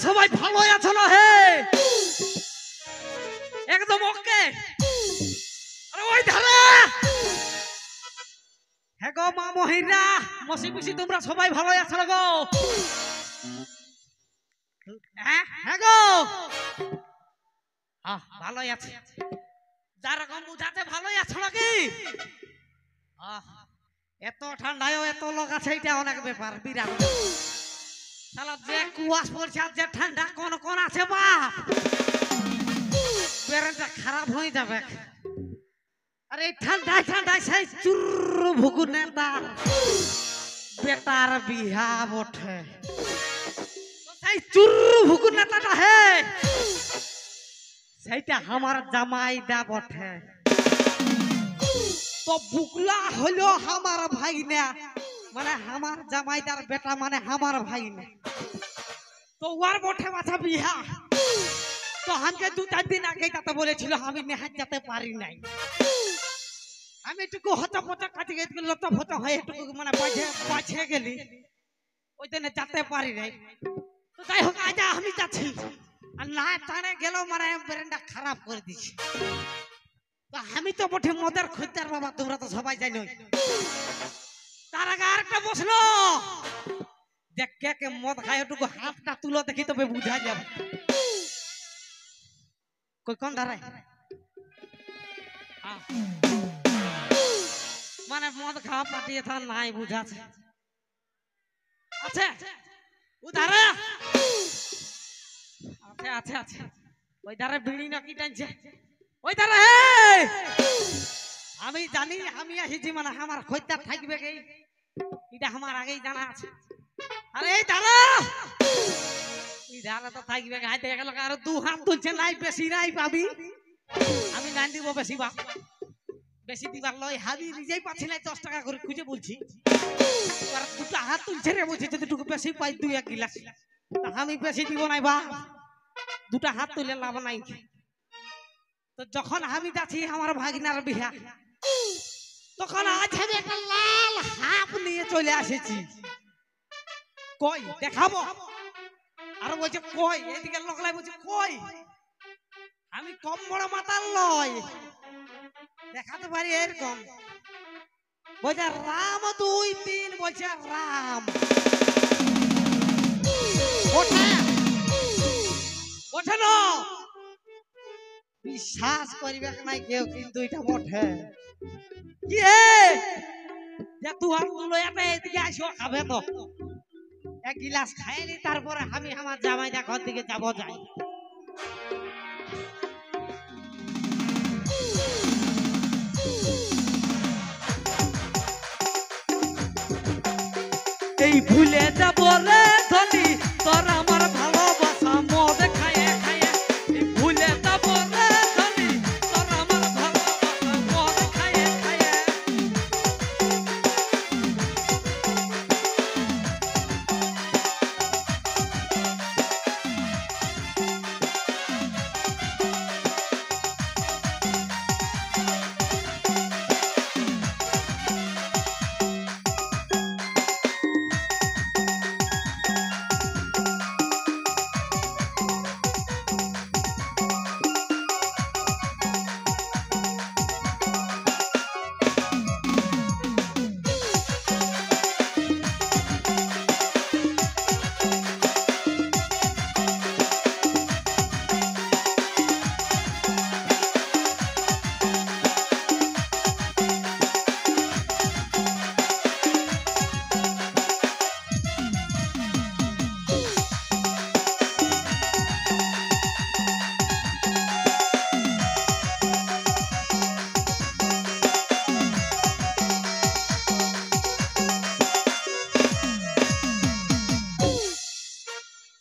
সবাই ভালো আছো না? হে একদম ওকে। আরে ওই ধারে হে গো মা মহিরা মসি পিসি তোমরা সবাই ভালো আছো না গো? হ্যাঁ গো ভালোই আছে। যারকম বুঝাতে ভালোই আছো নাকি? এত ঠান্ডায় এত লোক আছে, এটা অনেক ব্যাপার, বিরাট। শালা যে কুয়াশ পড়ছে আর যে ঠান্ডা কোন কোন আছে বাপ, বেরেটা খারাপ হয়ে যাবে। আর এই ঠান্ডায় ঠান্ডায় সেই চুরু ভুগু নেতার বেটার বিহা বটে। সেই চুরু ভুগু নেতাটা হে সেইটা আমার জামাই দা বটে। তো বুকলা হলো আমার ভাই না, মানে আমার জামাইদার বেটা, মানে আমার ভাই না। তো ওর বটে মাথা বিহা। তো আমাকে 2-4 দিন আগে যাতে বলেছিল, আমি নেহাত যেতে পারি নাই। আমি একটু হতপটা কাটি গেছি, লতফত হয়ে একটু মানে বাঁচে গেলি, ওই দিনে যেতে পারি নাই। তো যাই হোক আজ আমি যাচ্ছি, আর না টানে গেল মানে ব্রেনটা খারাপ করে দিছি। তো আমি তো বটে মদের খদ্দের বাবা, তোমরা তো সবাই জানো। তার আগে আরেকটা প্রশ্ন, যে কে কে মদ খায় ওটুকু হাতটা তুলো দেখি, তবে বুঝা যাবে কই কোন ধারে। মানে মদ খাওয়া পাঠিয়ে থা নাই বুঝাছে। আচ্ছা উধারে আছে আছে আছে, ওই ধারে বিড়ি নাকি টানছে ওই ধারে। আমি জানি আমি আসিছি মানে আমার খদ্দের থাকবে কি, এটা আমার আগেই জানা আছে। আরে এই ধারে এই ধারে তো থাকবে, হাইতে গেল আর 2 হাত তুলছে, নাই বেশি নাই পাবি। আমি নাই দিব বেশি বা বেশি দিবার লয়, হাবি নিজেই পাচ্ছি না, 10 টাকা করে খুঁজে বলছি। আর 2টা হাত তুলছে রে, বলছি যদি টুকু বেশি পাই 2-1 গিলাস, আমি বেশি দিব নাই বা 2টা হাত তুলে লাভ নাই। তো যখন আমি যাচ্ছি আমার ভাগিনার বিহা, তখন আজ আমি একটা লাল হাফ নিয়ে চলে এসেছি। কই দেখাবো? আর বলছে কই, এদিকে লোকলাই বলছে কই, আমি কম বড় মাতাল লয়, দেখাতে পারি এরকম। বলছে রাম 2-3, বলছে রাম ওঠে ওঠে না, বিশ্বাস করিবে নাই কেউ, কিন্তু এটা বটে। কি হে যে তুহার লয়াতে এদিকে আসো, খাবে তো 1 গিলাস খাইনি, তারপরে আমি আমার জামাই ঘর দিকে যাব যাই। এই ভুলে যাব রে ধনি তোর আমার ভালোবাসা, মদ খায়ে খায়ে এই ভুলে যাব রে ধনি তোর আমার ভালোবাসা, মদ খায়ে খায়ে।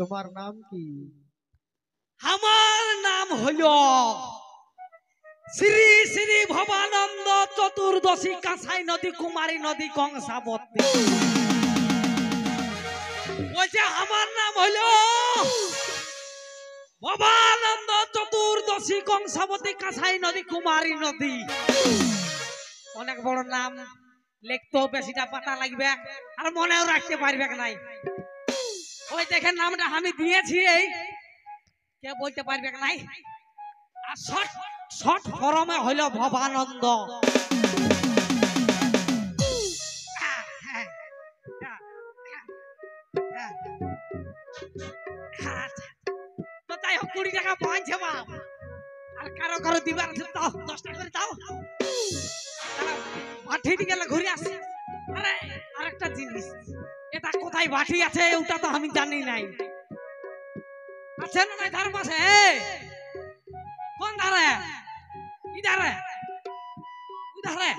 তোমার নাম কি? আমার নাম হলো শ্রী শ্রী ভবানন্দ চতুর্দশী কাঁসাই নদী কুমারী নদী কংসাবতী। বলছে আমার নাম হলো ভবানন্দ চতুর্দশী কংসাবতী কাঁসাই নদী কুমারী নদী। অনেক বড় নাম, লিখতেও বেশিটা পাতা লাগবে আর মনেও রাখতে পারবে নাই। ওই দেখেন নামটা আমি দিয়েছি এই কে বলতে পারবে নাই আর শর্ট শর্ট ফরমে হইল ভবানন্দ তো তাই হোক 20 টাকা পাইছে বাপ আর কারো কারো দিবার আছে দাও 10 টাকা করে দাও বাঠি গেলে ঘুরে আসে আরে আরেকটা জিনিস এটা কোথায় বাঠি আছে ওটা তো আমি জানি নাই আছে না নাই ধার পাশে কোন ধারে ইধারে উধারে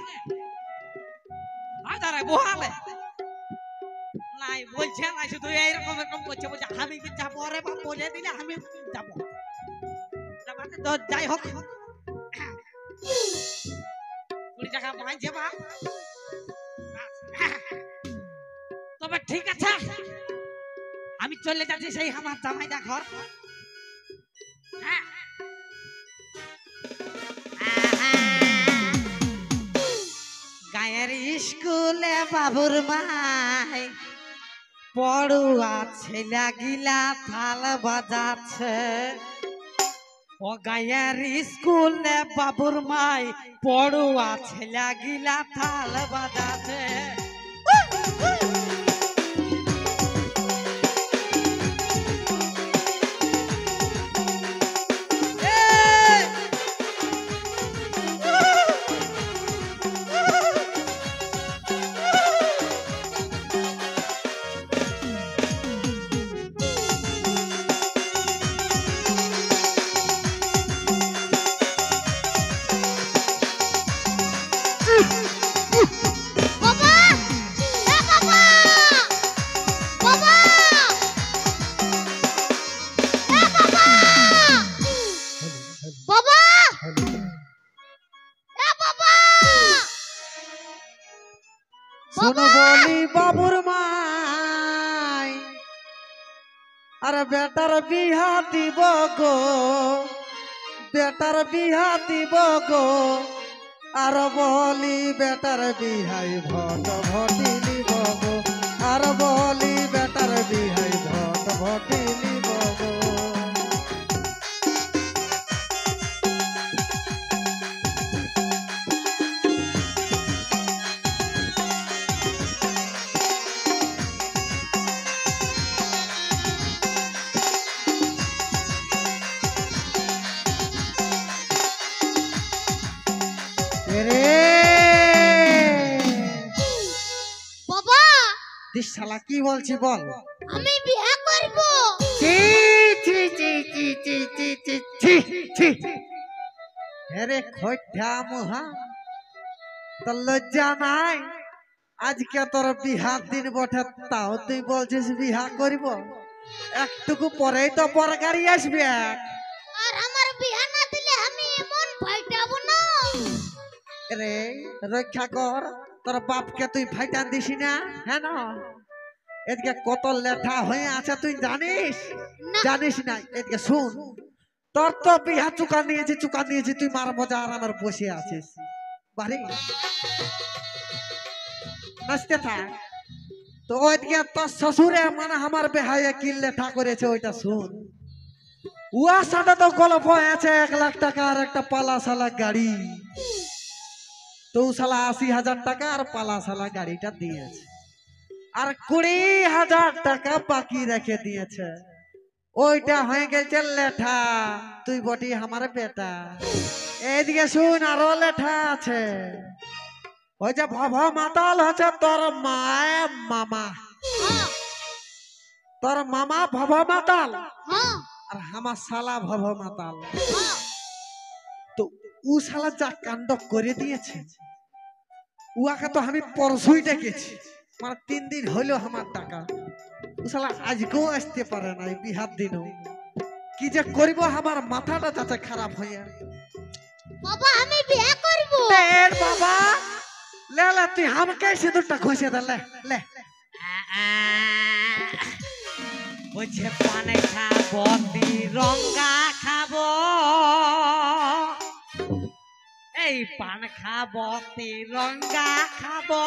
আধারে বহালে নাই বলছে না শুধু এইরকম এরকম করছে বলছে আমি কি যাবো রে বাপ বলে দিলে আমি যাবো তো যাই হোক 20 টাকা পাইছে বাপ তবে ঠিক আছে আমি চলে যাচ্ছি সেই আমার জামাইদা ঘর হ্যাঁ গায়ের স্কুলে বাবুর মাই পড়ুয়া ছেলে গিলা থাল বাজাচ্ছে ও গায়ের স্কুলে বাবুর মাই পড়ুয়া ছেলে গিলা থাল বাজাচ্ছে শোনো বলি বাবুর মাই আরে বেটার বিহা দিব গো বেটার বিহা দিব গো আর বলি বেটার বিহাই ভট ভটি নিব গো আর বলি বেটার বিহাই ভট ভটি নিব গো শালা কি বলছি বল আমি বিয়ে করব ছি ছি ছি ছি ছি ছি ছি ছি ছি আরে খোঁঠা মুহা তোর লজ্জা নাই আজকে তোর বিহার দিন বটে তাও তুই বলছিস বিহা করব একটুকু পরেই তো বর গাড়ি আসবে আর আমার বিয়ে না দিলে আমি এমন ফাইটাবো না রে রক্ষা কর তোর বাপকে তুই ফাইটান দিস না হ্যাঁ না এদিকে কত লেঠা হয়ে আছে তুই জানিস জানিস না এদিকে শুন তোর তো বিহা চুকা নিয়েছি তুই মার মজা আর আমার বসে আছিস বাড়ি নাচতে থাক তো ওইদিকে তোর শ্বশুরে মানে আমার বেহাইয়ে কি লেঠা করেছে ওইটা শুন উয়ার সাথে তো গল্প আছে 1 লাখ টাকা আর একটা পালা সালা গাড়ি তো সালা 80,000 টাকা আর পালা সালা গাড়িটা দিয়েছে আর 20,000 টাকা বাকি রেখে দিয়েছে ওইটা হয়ে গেছে লেঠা তুই বটি আমার বেটা এইদিকে শুন আরো লেঠা আছে ওই যে ভব মাতাল হচ্ছে তোর মামা তোর মামা ভব মাতাল আর আমার শালা ভব মাতাল তো ও শালা যা কাণ্ড করে দিয়েছে উহাকে তো আমি পরশুই ডেকেছি মানে 3 দিন হইলো আমার টাকা ও শালা আজকেও আসতে পারে না বিহার দিনও কি যে করিব আমার মাথাটা যাতে খারাপ হয়ে বাবা আমি বিয়ে করব এর বাবা লে লে তুই আমাকে সিঁদুরটা ঘষে দে লে লে বলছে পানে খাবো রঙ্গা খাবো এই এই পান খাবো তিরঙ্গা খাবো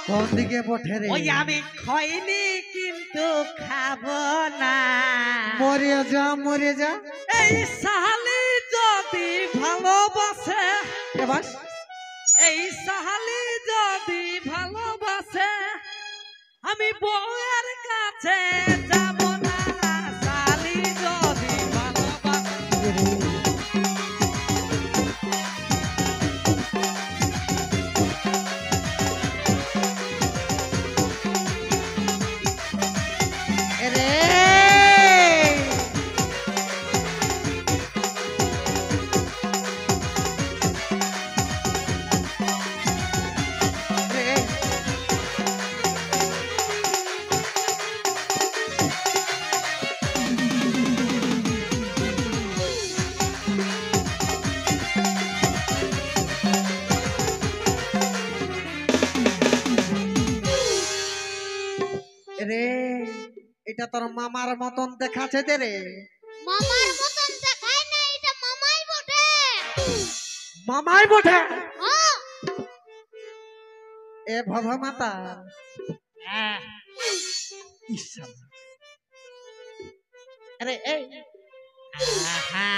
কোন দিকে বটে রে ওই আমি খইনি কিন্তু খাবো না মরে যা এই সাহালি যদি ভালোবাসে এবার এই সাহালি যদি ভালোবাসে আমি বউয়ের কাছে যাব না সাহালি যদি ভালোবাসে রে রে এটা তোর মামার মতন দেখাচ্ছে দে রে মামার মতন দেখায় না, এটা মামাই বটে। মামাই বটে হ্যাঁ, এ ভবা মাতা হ্যাঁ, ইসা আরে এই आहा,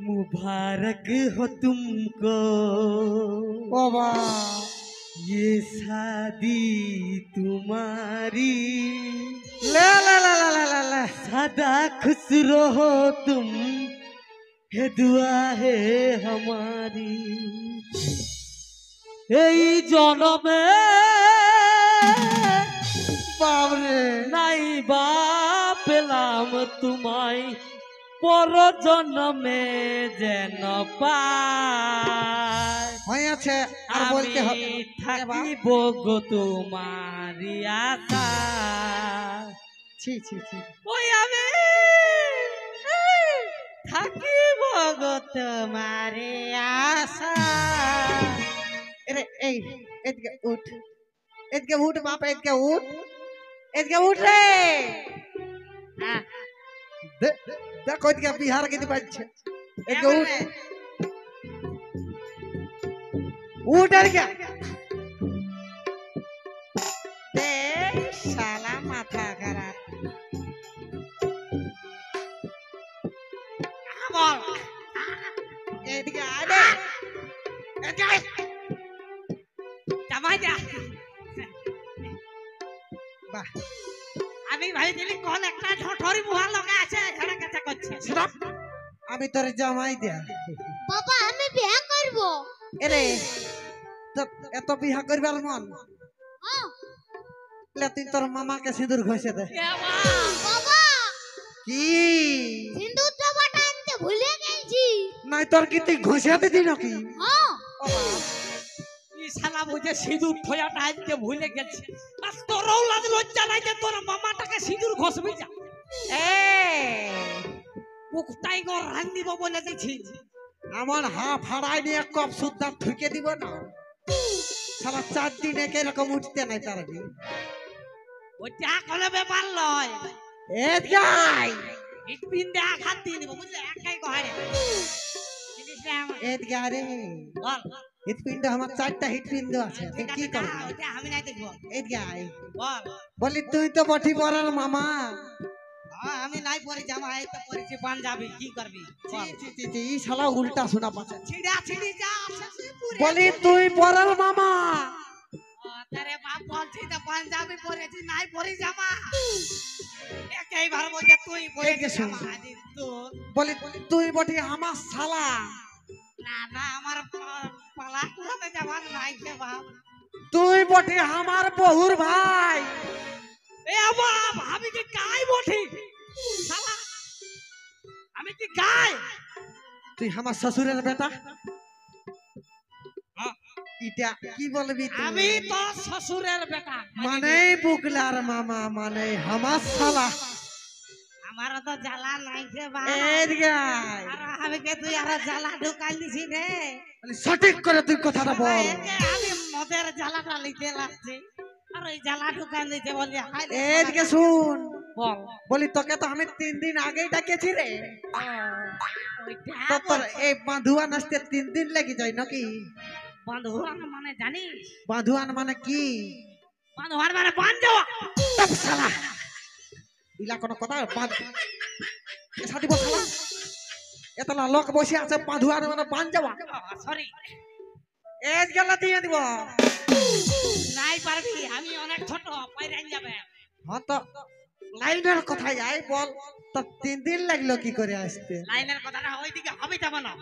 मुबारक हो तुमको বাবা ये शादी तुम्हारी লে লে লে লে লে লে লে सदा खुश रहो तुम है दुआ है हमारी এই জনমে বাবরে নাই বা পেলাম তোমায় পর জন্মে যেন পাই হয়েছে আর বলতে হবে আমি থাকিব গো তোমারি আশা ছি ছি ছি ওই আমি থাকিব গো তোমারি আশা আরে এই এদিকে উঠ বাপ এদিকে উঠ রে হ্যাঁ, দেখো এদিকে বিহার গিয়ে পাচ্ছে এদিকে উঠ এদিকে দে শালা মাথা খারাপ বল এদিকে আয় রে এদিকে আয়। জামাই যা বাহ আমি ভাবিছিলি কোন একটা ঠঠরি মুহার লগা আছে ঝাড়া কাটা করছে সেটা আমি তোর জামাই দেয়া বাবা আমি বিয়ে করব। এরে এত বিহা করবার মন হ্যাঁ, লে তুই তোর মামাকে সিঁদুর ঘষে দে এ মা, বাবা কি সিন্দুর ডাবাটা আনতে ভুলে গেছি। নাই তোর কি তুই ঘষে দিতি নাকি হ্যাঁ, ও বাবা, ই শালা বুঝে সিঁদুর ঠোয়াটা আজকে ভুলে গেছে আর তোরও লাজ লজ্জা নাই যে তোর মামাটাকে সিঁদুর ঘষবি যা পুকতাই গো রান দিব বলে দিছি আমার হা ফাড়াই নিয়ে কপ সুদ্ধা ঠুকে দিব না সারা 4 দিন এরকম উঠতে নাই পারবি ওইটা কলে ব্যাপার লয় এ গাই ইট পিন দে আঘাত দিয়ে দিব বুঝলে একাই কহারে জিনিসটা আমার এ গারে বল হিটপিন্ড আমার 4টা হিটপিন্ড আছে তুই কি করবি ওইটা আমি নাই দেখব এ গাই বল বলি তুই তো বটি পড়ার মামা আমি নাই পরে জামা এই তো পরেছি পাঞ্জাবি কি করবি ছি ছি ছি ছি, ই শালা উল্টা শোনা পাচ্ছে ছিড়া ছিড়ি যা আছে সে পুরে বলি তুই পড়ার মামা তারে বাপ বলছি তো পাঞ্জাবি পরেছি নাই পরে জামা একাই ভার বলছে তুই পরেছি শোন। জামা আজি তোর বলি তুই বটি আমার শালা না না আমার পালা কুড়াতে যাবার নাই কে বাপ তুই বটি আমার বহুর ভাই এ বাপ আমি কি গাই বঠি শালা আমি কি গাই তুই আমার শ্বশুরের বেটা ইটা কি বলবি তুই আমি তো শ্বশুরের বেটা মানে বুকলার মামা মানে আমার শালা আমার তো জ্বালা নাই কে বাপ এদিকে আয়। আর আমি কে তুই আর জ্বালা ঢুকাই দিছি রে বলি সঠিক করে তুই কথাটা বল একে আমি মদের জ্বালাটা নিতে লাগছি আর ওই জ্বালা ঢুকাই দিতে বলি হাই রে এদিকে শুন বল বলি তোকে তো আমি 3 দিন আগেই ডাকেছি রে। ওইটা তো তোর বলছি। এই বাঁধুয়ান আসতে 3 দিন লেগে যায় নাকি? বান্ধবান মানে জানিস? বাঁধুয়ান মানে কি? বান্ধবান মানে বান যাওয়া। তপ শালা ইলা কোন কথা বাঁধ এসা দিব শালা। এতলা লোক বসে আছে, বাঁধুয়ান মানে বান যাওয়া। সরি, এজ গেলা দিয়ে দিব। নাই পারবি, আমি অনেক ছোট, পাইরান যাবে। হ্যাঁ তো লাইনের কথাই আই বল, তো 3 দিন লাগলো কি করে আসতে? লাইনের কথাটা ওইদিকে হবে যাবে না।